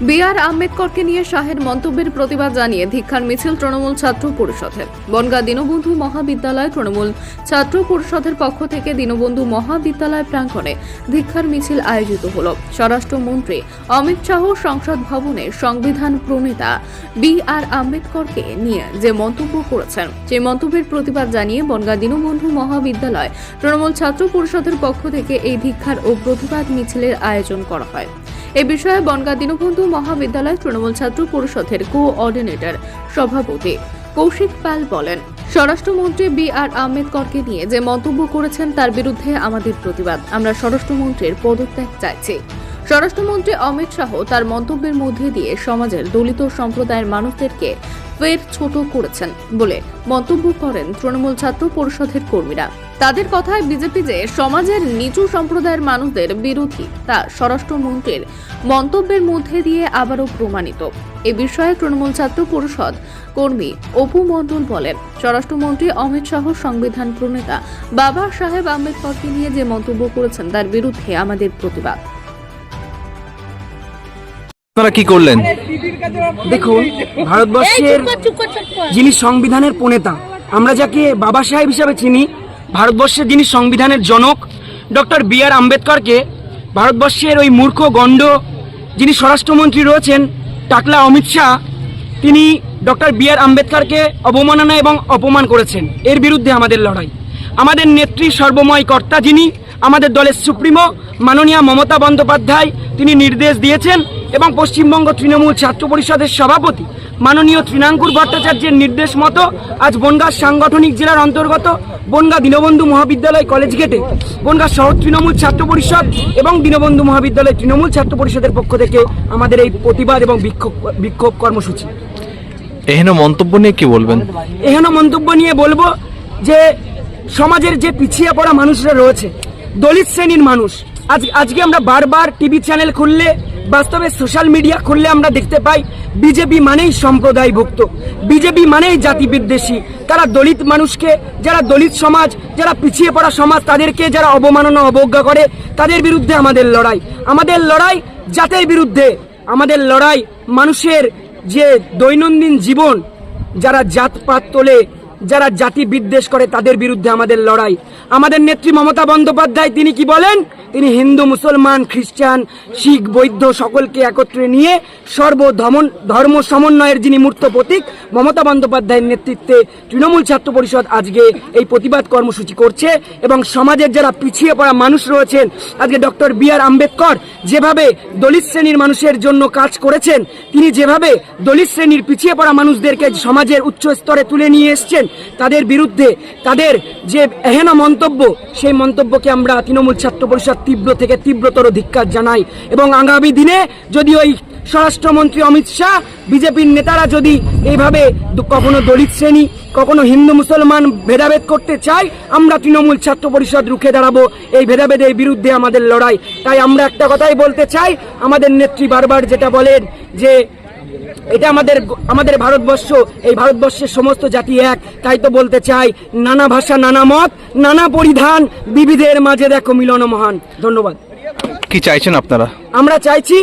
B.R.. আম্বেদকরকে নিয়ে শাহের মন্তব্যের প্রতিবাদ জানিয়ে ধিক্কার মিছিল তৃণমূল ছাত্র পরিষদের। বনগাঁ দীনবন্ধু মহাবিদ্যালয় তৃণমূল ছাত্র পরিষদের পক্ষ থেকে দীনবন্ধু মহাবিদ্যালয় প্রাঙ্গণে ধিক্কার মিছিল আয়োজিত হল। স্বরাষ্ট্রমন্ত্রী অমিত শাহ সংসদ ভবনে সংবিধান প্রণেতা বি.আর. আম্বেদকরকে নিয়ে যে মন্তব্য করেছেন সেই মন্তব্যের প্রতিবাদ জানিয়ে বনগাঁ দীনবন্ধু মহাবিদ্যালয় তৃণমূল ছাত্র পরিষদের পক্ষ থেকে এই ধিক্কার ও প্রতিবাদ মিছিলের আয়োজন করা হয়। এ বিষয়ে বনগাঁ দীনবন্ধু মহাবিদ্যালয় তৃণমূল ছাত্র পরিষদের কোঅর্ডিনেটর সভাপতি কৌশিক পাল বলেন, স্বরাষ্ট্রমন্ত্রী বি.আর. আম্বেদকরকে নিয়ে যে মন্তব্য করেছেন তার বিরুদ্ধে আমাদের প্রতিবাদ। আমরা স্বরাষ্ট্রমন্ত্রীর পদত্যাগ চাইছি। স্বরাষ্ট্রমন্ত্রী অমিত শাহ তার মন্তব্যের মধ্যে দিয়ে সমাজের দলিত সম্প্রদায়ের মানুষদেরকে ফের ছোট করেছেন বলে মন্তব্য করেন তৃণমূল ছাত্র পরিষদের কর্মীরা। তাদের কথায় বিজেপি যে সমাজের নিচু সম্প্রদায়ের মানুষদের বিরোধী তা স্বরাষ্ট্রমন্ত্রীর মন্তব্যের মধ্যে দিয়ে আবারও প্রমাণিত। এ বিষয়ে তৃণমূল ছাত্র পরিষদ কর্মী অপু মণ্ডল বলেন, স্বরাষ্ট্রমন্ত্রী অমিত শাহ সংবিধান প্রণেতা বাবা সাহেব আম্বেদকরকে নিয়ে যে মন্তব্য করেছেন তার বিরুদ্ধে আমাদের প্রতিবাদ। আপনারা কি করলেন? দেখুন, ভারতবর্ষের যিনি সংবিধানের প্রণেতা, আমরা যাকে বাবা সাহেব হিসাবে চিনি, ভারতবর্ষের যিনি সংবিধানের জনক ডক্টর বি.আর. আম্বেদকরকে ভারতবর্ষের ওই মূর্খ গণ্ড যিনি স্বরাষ্ট্রমন্ত্রী রয়েছেন টাকলা অমিত শাহ, তিনি ডক্টর বি.আর. আম্বেদকরকে অবমাননা এবং অপমান করেছেন। এর বিরুদ্ধে আমাদের লড়াই। আমাদের নেত্রী সর্বময় কর্তা যিনি আমাদের দলের সুপ্রিমো মাননীয়া মমতা বন্দ্যোপাধ্যায়, তিনি নির্দেশ দিয়েছেন এবং পশ্চিমবঙ্গ তৃণমূল ছাত্র পরিষদের সভাপতি মাননীয় তৃণাঙ্কুর ভট্টাচার্যের নির্দেশ মতো আজ বনগাঁ সাংগঠনিক জেলার অন্তর্গত বনগাঁ দীনবন্ধু মহাবিদ্যালয় কলেজ গেটে বনগাঁ শহর তৃণমূল ছাত্র পরিষদ এবং দীনবন্ধু মহাবিদ্যালয় তৃণমূল ছাত্র পরিষদের পক্ষ থেকে আমাদের এই প্রতিবাদ এবং বিক্ষোভ কর্মসূচি। এহেন মন্তব্য নিয়ে কি বলবেন? এহেন মন্তব্য নিয়ে বলবো যে সমাজের যে পিছিয়ে পড়া মানুষরা রয়েছে, দলিত শ্রেণীর মানুষ, আজকে আমরা বারবার টিভি চ্যানেল খুললে, বাস্তবে সোশ্যাল মিডিয়া খুললে আমরা দেখতে পাই বিজেপি মানেই সম্প্রদায়ভুক্ত, বিজেপি মানেই জাতি বিদ্বেষী। তারা দলিত মানুষকে, যারা দলিত সমাজ, যারা পিছিয়ে পড়া সমাজ, তাদেরকে যারা অবমাননা অবজ্ঞা করে, তাদের বিরুদ্ধে আমাদের লড়াই। আমাদের লড়াই জাতের বিরুদ্ধে, আমাদের লড়াই মানুষের যে দৈনন্দিন জীবন, যারা জাতপাত তোলে, যারা জাতি বিদ্বেষ করে, তাদের বিরুদ্ধে আমাদের লড়াই। আমাদের নেত্রী মমতা বন্দ্যোপাধ্যায় তিনি কি বলেন? তিনি হিন্দু, মুসলমান, খ্রিস্টান, শিখ, বৌদ্ধ সকলকে একত্রে নিয়ে ধর্ম সমন্বয়ের যিনি মূর্ত প্রতীক মমতা বন্দ্যোপাধ্যায়ের নেতৃত্বে তৃণমূল ছাত্র পরিষদ আজকে এই প্রতিবাদ কর্মসূচি করছে। এবং সমাজের যারা পিছিয়ে পড়া মানুষ রয়েছেন, আজকে ডক্টর বি.আর. আম্বেদকর যেভাবে দলিত শ্রেণীর মানুষের জন্য কাজ করেছেন, তিনি যেভাবে দলিত শ্রেণীর পিছিয়ে পড়া মানুষদেরকে সমাজের উচ্চ স্তরে তুলে নিয়ে এসছেন, তাদের বিরুদ্ধে তাদের যে এহেন মন্তব্য, সেই মন্তব্যকে আমরা তৃণমূল ছাত্র পরিষদ তীব্র থেকে তীব্রতর ধিক্কার জানাই। এবং আগামী দিনে যদি ওই স্বরাষ্ট্রমন্ত্রী অমিত শাহ, বিজেপির নেতারা যদি এইভাবে কখনো দলিত শ্রেণী, কখনো হিন্দু মুসলমান ভেদাভেদ করতে চায়, আমরা তৃণমূল ছাত্র পরিষদ রুখে দাঁড়াবো। এই ভেদাভেদের বিরুদ্ধে আমাদের লড়াই। তাই আমরা একটা কথাই বলতে চাই, আমাদের নেত্রী বারবার যেটা বলেন যে এটা আমাদের ভারতবর্ষ, এই ভারতবর্ষের সমস্ত জাতি এক। তাই তো বলতে চাই, নানা ভাষা, নানা মত, নানা পরিধান, বিবিধের মাঝে দেখো মিলন মহান। ধন্যবাদ। কি চাইছেন আপনারা? আমরা চাইছি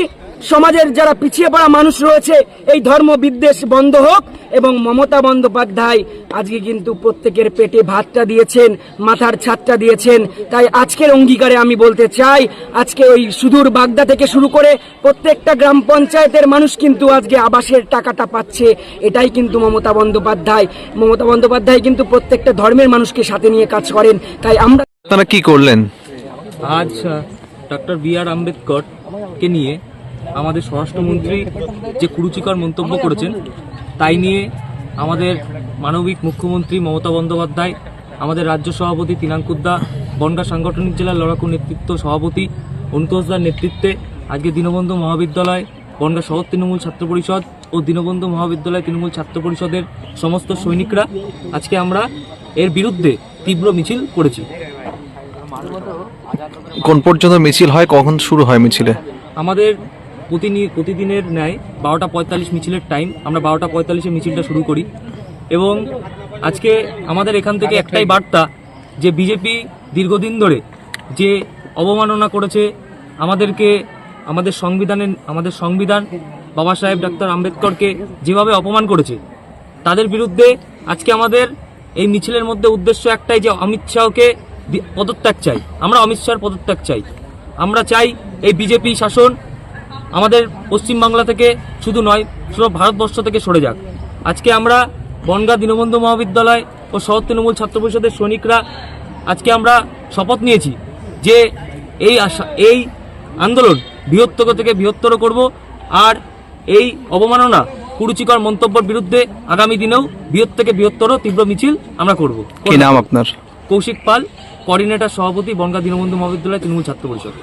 সমাজের যারা পিছিয়ে পড়া মানুষ রয়েছে, এই ধর্ম বিদ্বেষ বন্ধ হোক। এবং মমতা বন্দ্যোপাধ্যায় আজকে কিন্তু প্রত্যেকের পেটে ভাতটা দিয়েছেন, মাথার ছাদটা দিয়েছেন। তাই আজকের অঙ্গীকারে আমি বলতে চাই, আজকে ওই সুদূর বাগদা থেকে শুরু করে প্রত্যেকটা গ্রাম পঞ্চায়েতের মানুষ কিন্তু আজকে আবাসের টাকাটা পাচ্ছে। এটাই কিন্তু মমতা বন্দ্যোপাধ্যায় কিন্তু প্রত্যেকটা ধর্মের মানুষকে সাথে নিয়ে কাজ করেন। তাই আপনারা কি করলেন? আজ ডক্টর বি.আর. আম্বেদকরকে নিয়ে আমাদের স্বরাষ্ট্রমন্ত্রী যে কুরুচিকর মন্তব্য করেছেন, তাই নিয়ে আমাদের মানবিক মুখ্যমন্ত্রী মমতা বন্দ্যোপাধ্যায়, আমাদের রাজ্য সভাপতি তৃণাঙ্কুরদা, বনগাঁ সাংগঠনিক জেলার লড়াকু নেতৃত্ব সভাপতি অনুতোষদার নেতৃত্বে আজকে দীনবন্ধু মহাবিদ্যালয়, বনগাঁ শহর তৃণমূল ছাত্র পরিষদ ও দীনবন্ধু মহাবিদ্যালয় তৃণমূল ছাত্র পরিষদের সমস্ত সৈনিকরা আজকে আমরা এর বিরুদ্ধে তীব্র মিছিল করেছি। কোন পর্যন্ত মিছিল হয়, কখন শুরু হয় মিছিলে? আমাদের প্রতিদিনের ন্যায় 12:45 মিছিলের টাইম। আমরা 12:45-এ মিছিলটা শুরু করি এবং আজকে আমাদের এখান থেকে একটাই বার্তা যে বিজেপি দীর্ঘদিন ধরে যে অবমাননা করেছে আমাদেরকে, আমাদের সংবিধান বাবা সাহেব ডক্টর আম্বেদকরকে যেভাবে অপমান করেছে, তাদের বিরুদ্ধে আজকে আমাদের এই মিছিলের মধ্যে উদ্দেশ্য একটাই, যে অমিত শাহকে পদত্যাগ চাই। আমরা অমিত শাহর পদত্যাগ চাই। আমরা চাই এই বিজেপি শাসন আমাদের পশ্চিমবাংলা থেকে শুধু নয়, পুরো ভারতবর্ষ থেকে সরে যাক। আজকে আমরা বনগাঁ দীনবন্ধু মহাবিদ্যালয় ও শহর তৃণমূল ছাত্র পরিষদের সৈনিকরা আজকে আমরা শপথ নিয়েছি যে এই আন্দোলন বৃহত্তর থেকে বৃহত্তর করব, আর এই অবমাননা কুরুচিকর মন্তব্যের বিরুদ্ধে আগামী দিনেও বৃহৎ থেকে বৃহত্তর তীব্র মিছিল আমরা করব। কি নাম আপনার? কৌশিক পাল, কোঅর্ডিনেটর সভাপতি, বনগাঁ দীনবন্ধু মহাবিদ্যালয় তৃণমূল ছাত্র পরিষদ।